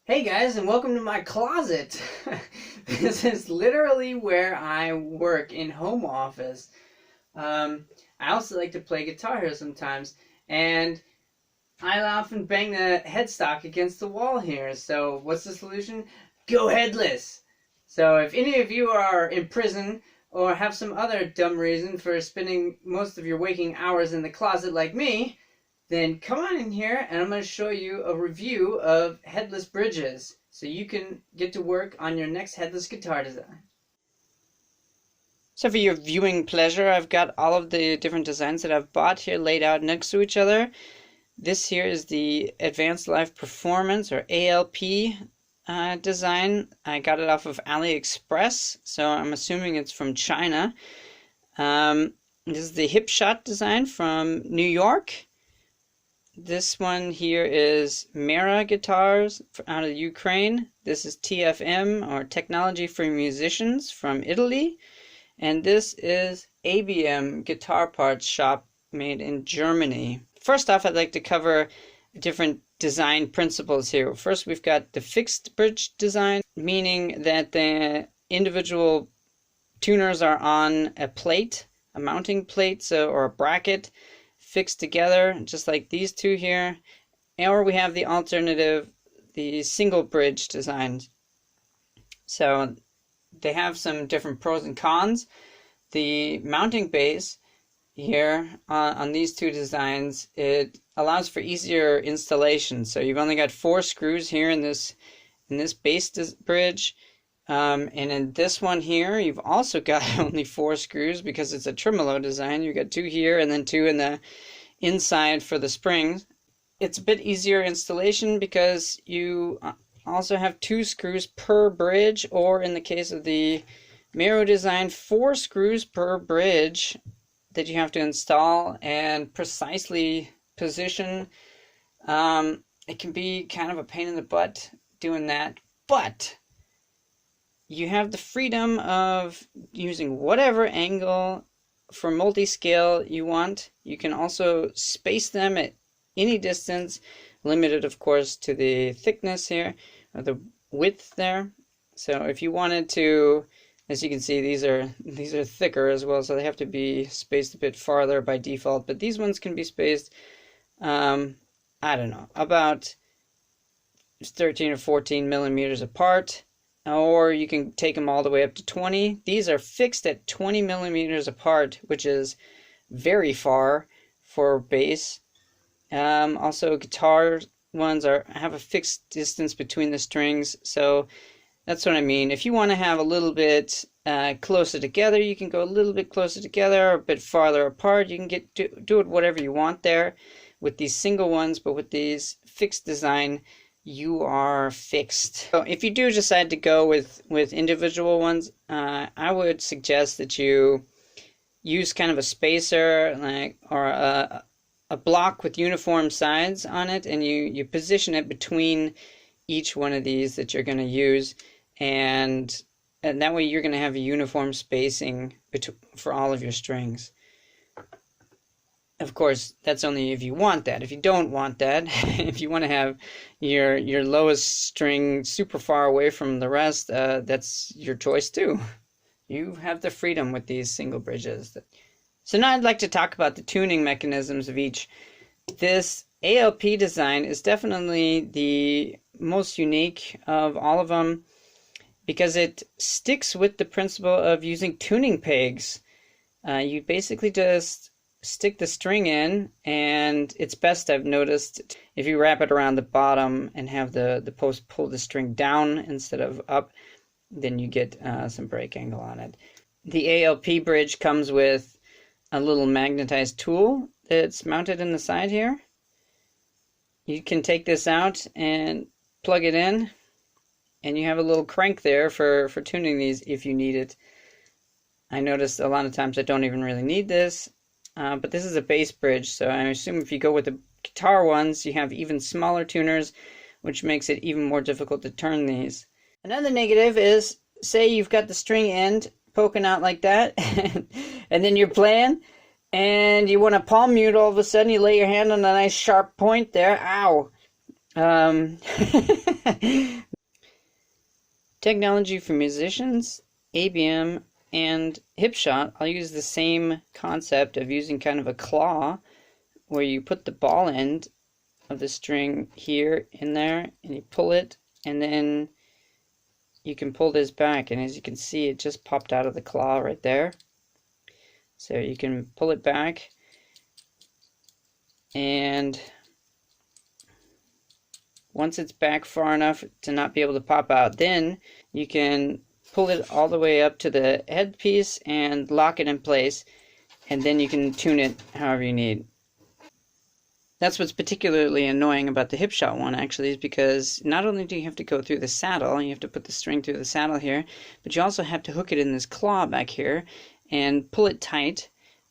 Hey guys, and welcome to my closet. This is literally where I work in home office. I also like to play guitar here sometimes, and I often bang the headstock against the wall here. So, what's the solution? Go headless! So, if any of you are in prison or have some other dumb reason for spending most of your waking hours in the closet like me, then come on in here and I'm going to show you a review of headless bridges so you can get to work on your next headless guitar design. So for your viewing pleasure, I've got all of the different designs that I've bought here laid out next to each other. This here is the Advanced Live Performance, or ALP design. I got it off of AliExpress, so I'm assuming it's from China. This is the Hipshot design from New York. This one here is Mera guitars out of Ukraine. This is TFM, or Technology for Musicians, from Italy. And this is ABM Guitar Parts Shop, made in Germany. First off, I'd like to cover different design principles here. First, we've got the fixed bridge design, meaning that the individual tuners are on a plate, a mounting plate, or a bracket, fixed together, just like these two here. Or we have the alternative, the single bridge design. So they have some different pros and cons. The mounting base here on these two designs, it allows for easier installation. So you've only got 4 screws here in this base bridge. And in this one here, you've also got only 4 screws because it's a tremolo design. You've got 2 here and then 2 in the inside for the springs. It's a bit easier installation because you also have 2 screws per bridge, or in the case of the Mera design, 4 screws per bridge that you have to install and precisely position. It can be kind of a pain in the butt doing that, but you have the freedom of using whatever angle for multi-scale you want. You can also space them at any distance, limited of course to the thickness here, or the width there. So if you wanted to, as you can see, these are thicker as well, so they have to be spaced a bit farther by default, but these ones can be spaced, I don't know, about 13 or 14 millimeters apart. Or you can take them all the way up to 20. These are fixed at 20 millimeters apart, which is very far for bass. Also, guitar ones have a fixed distance between the strings, so that's what I mean. If you want to have a little bit closer together, you can go a little bit closer together, or a bit farther apart. You can do it whatever you want there with these single ones, but with these fixed design, you are fixed. So if you do decide to go with individual ones, I would suggest that you use kind of a spacer, or a block with uniform sides on it, and you position it between each one of these that you're going to use, and that way you're going to have a uniform spacing for all of your strings. Of course, that's only if you want that. If you don't want that, if you want to have your lowest string super far away from the rest, that's your choice too. You have the freedom with these single bridges. So now I'd like to talk about the tuning mechanisms of each. This ALP design is definitely the most unique of all of them because it sticks with the principle of using tuning pegs. You basically just stick the string in, and it's best, I've noticed, if you wrap it around the bottom and have the post pull the string down instead of up, then you get some break angle on it. The ALP bridge comes with a little magnetized tool that's mounted in the side here. You can take this out and plug it in, and you have a little crank there for tuning these if you need it. I noticed a lot of times I don't even really need this. But this is a bass bridge, so I assume if you go with the guitar ones, you have even smaller tuners, which makes it even more difficult to turn these. Another negative is, say you've got the string end poking out like that, and then you're playing, and you want to palm mute all of a sudden, you lay your hand on a nice sharp point there, ow! Technology for musicians, ABM, and Hipshot, I'll use the same concept of using kind of a claw where you put the ball end of the string here in there and you pull it, and then you can pull this back, and as you can see, it just popped out of the claw right there. So you can pull it back, and once it's back far enough to not be able to pop out, then you can pull it all the way up to the headpiece and lock it in place, and then you can tune it however you need. That's what's particularly annoying about the Hipshot one, actually, is because not only do you have to go through the saddle, you have to put the string through the saddle here, but you also have to hook it in this claw back here and pull it tight,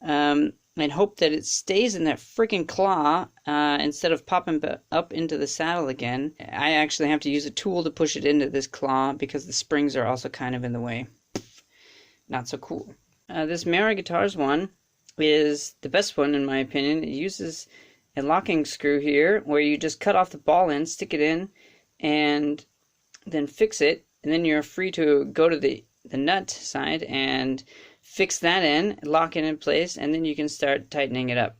and hope that it stays in that freaking claw instead of popping up into the saddle again. I actually have to use a tool to push it into this claw because the springs are also kind of in the way. Not so cool. This Mera Guitars one is the best one in my opinion. It uses a locking screw here where you just cut off the ball end, stick it in, and then fix it, and then you're free to go to the nut side and fix that in, lock it in place, and then you can start tightening it up.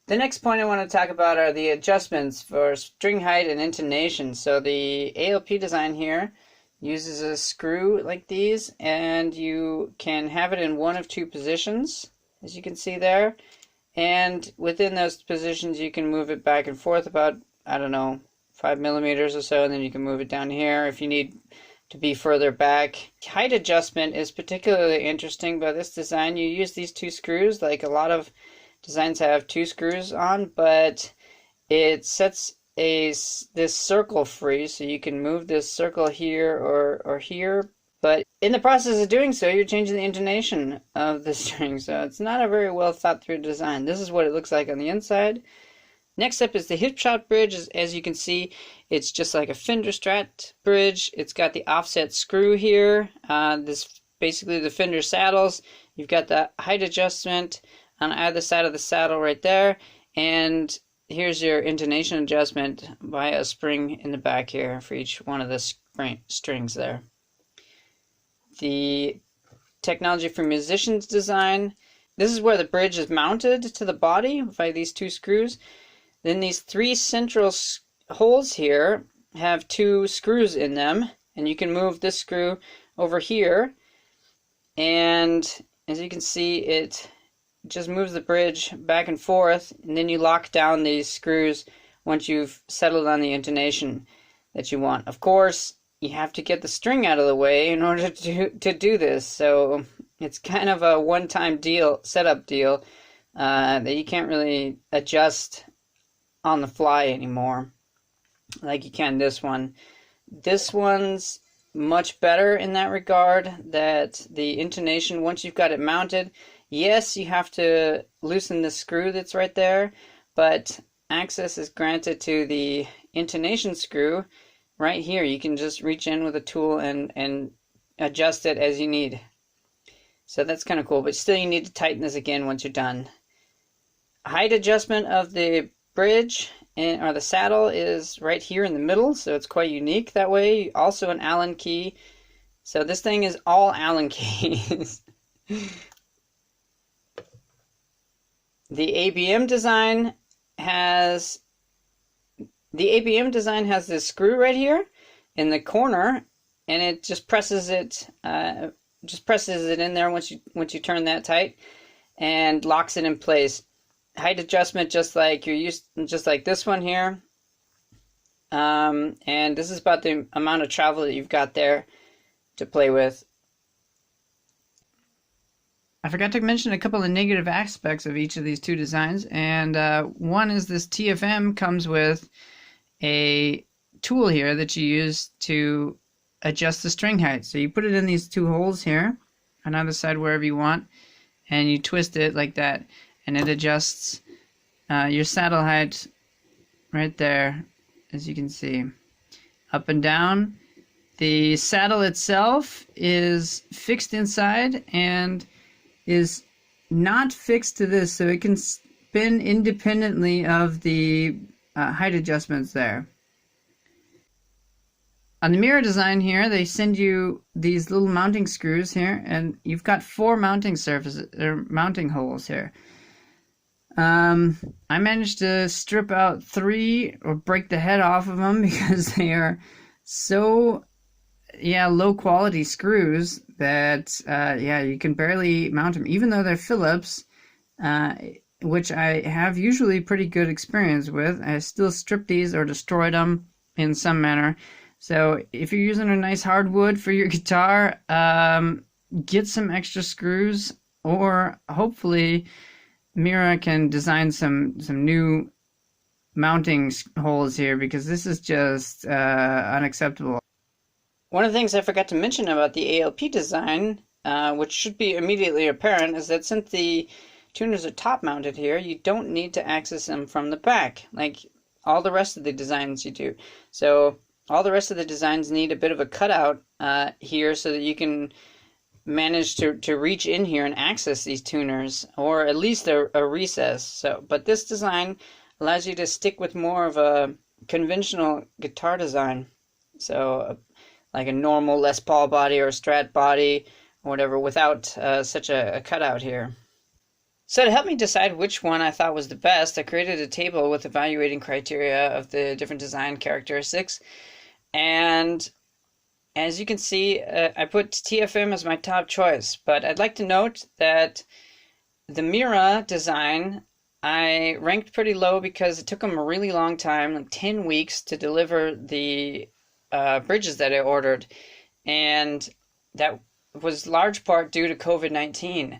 The next point I want to talk about are the adjustments for string height and intonation. So the ALP design here uses a screw like these, and you can have it in one of two positions, as you can see there. And within those positions, you can move it back and forth about, I don't know, 5 millimeters or so, and then you can move it down here if you need to be further back. Height adjustment is particularly interesting by this design. You use these two screws, like a lot of designs have two screws on, but it sets this circle free, so you can move this circle here or here. But in the process of doing so, you're changing the intonation of the string, so it's not a very well thought through design. This is what it looks like on the inside. Next up is the Hipshot bridge. As you can see, it's just like a Fender Strat bridge. It's got the offset screw here. This basically the Fender saddles. You've got the height adjustment on either side of the saddle right there. And here's your intonation adjustment by a spring in the back here for each one of the strings there. The technology for musicians design. This is where the bridge is mounted to the body by these two screws. Then these three central holes here have two screws in them, and you can move this screw over here, and as you can see, it just moves the bridge back and forth, and then you lock down these screws once you've settled on the intonation that you want. Of course, you have to get the string out of the way in order to do this, so it's kind of a one-time setup deal that you can't really adjust on the fly anymore like you can this one. This one's much better in that regard, that the intonation, once you've got it mounted, yes, you have to loosen the screw that's right there, but access is granted to the intonation screw right here. You can just reach in with a tool and adjust it as you need. So that's kind of cool, but still you need to tighten this again once you're done. Height adjustment of the bridge or the saddle is right here in the middle, so it's quite unique that way. Also an Allen key. So this thing is all Allen keys. The ABM design has this screw right here in the corner, and it just presses it in there once you turn that tight and locks it in place. Height adjustment just like this one here, and this is about the amount of travel that you've got there to play with. I forgot to mention a couple of negative aspects of each of these two designs, and one is this TFM comes with a tool here that you use to adjust the string height. So you put it in these two holes here on either side wherever you want, and you twist it like that, and it adjusts your saddle height right there, as you can see, up and down. The saddle itself is fixed inside and is not fixed to this, so it can spin independently of the height adjustments there. On the Mera design here, they send you these little mounting screws here, and you've got 4 mounting surfaces or mounting holes here. I managed to strip out 3 or break the head off of them because they are so low quality screws that you can barely mount them, even though they're Phillips, which I have usually pretty good experience with. I still strip these or destroyed them in some manner. So if you're using a nice hardwood for your guitar, get some extra screws, or hopefully Mera can design some new mounting holes here, because this is just unacceptable. One of the things I forgot to mention about the ALP design, which should be immediately apparent, is that since the tuners are top mounted here, you don't need to access them from the back like all the rest of the designs you do. So all the rest of the designs need a bit of a cutout here so that you can manage to reach in here and access these tuners, or at least a recess. But this design allows you to stick with more of a conventional guitar design. So like a normal Les Paul body or a Strat body or whatever, without such a cutout here. So to help me decide which one I thought was the best, I created a table with evaluating criteria of the different design characteristics. And as you can see, I put TFM as my top choice, but I'd like to note that the Mera design I ranked pretty low because it took them a really long time, like 10 weeks, to deliver the bridges that I ordered, and that was large part due to COVID-19.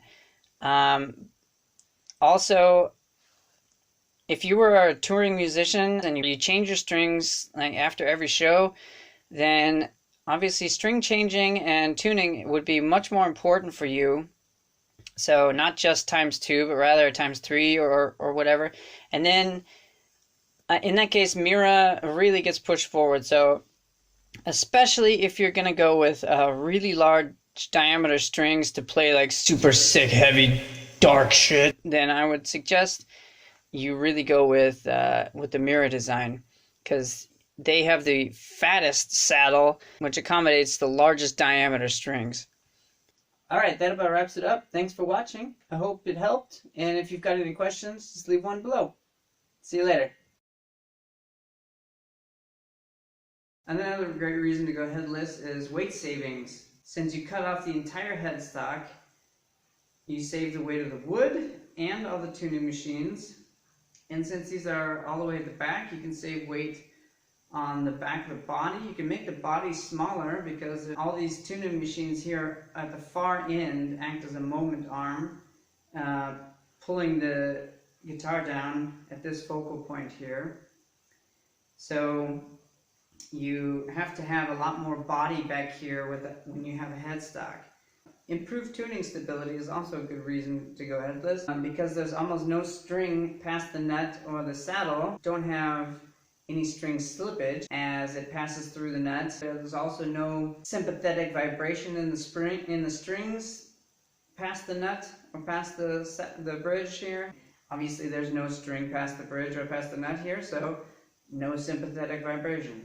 Also, if you were a touring musician and you change your strings like after every show, then obviously string changing and tuning would be much more important for you. So not just ×2, but rather ×3 or whatever. And then in that case, Mera really gets pushed forward. So especially if you're going to go with really large diameter strings to play like super sick, heavy, dark shit, then I would suggest you really go with the Mera design, because they have the fattest saddle, which accommodates the largest diameter strings. Alright, that about wraps it up. Thanks for watching. I hope it helped, and if you've got any questions, just leave one below. See you later. Another great reason to go headless is weight savings. Since you cut off the entire headstock, you save the weight of the wood and all the tuning machines. And since these are all the way at the back, you can save weight on the back of the body. You can make the body smaller because all these tuning machines here at the far end act as a moment arm, pulling the guitar down at this focal point here. So you have to have a lot more body back here when you have a headstock. Improved tuning stability is also a good reason to go headless, because there's almost no string past the nut or the saddle. Don't have any string slippage as it passes through the nuts. There's also no sympathetic vibration in the strings past the nut or past the bridge here. Obviously there's no string past the bridge or past the nut here, so no sympathetic vibrations.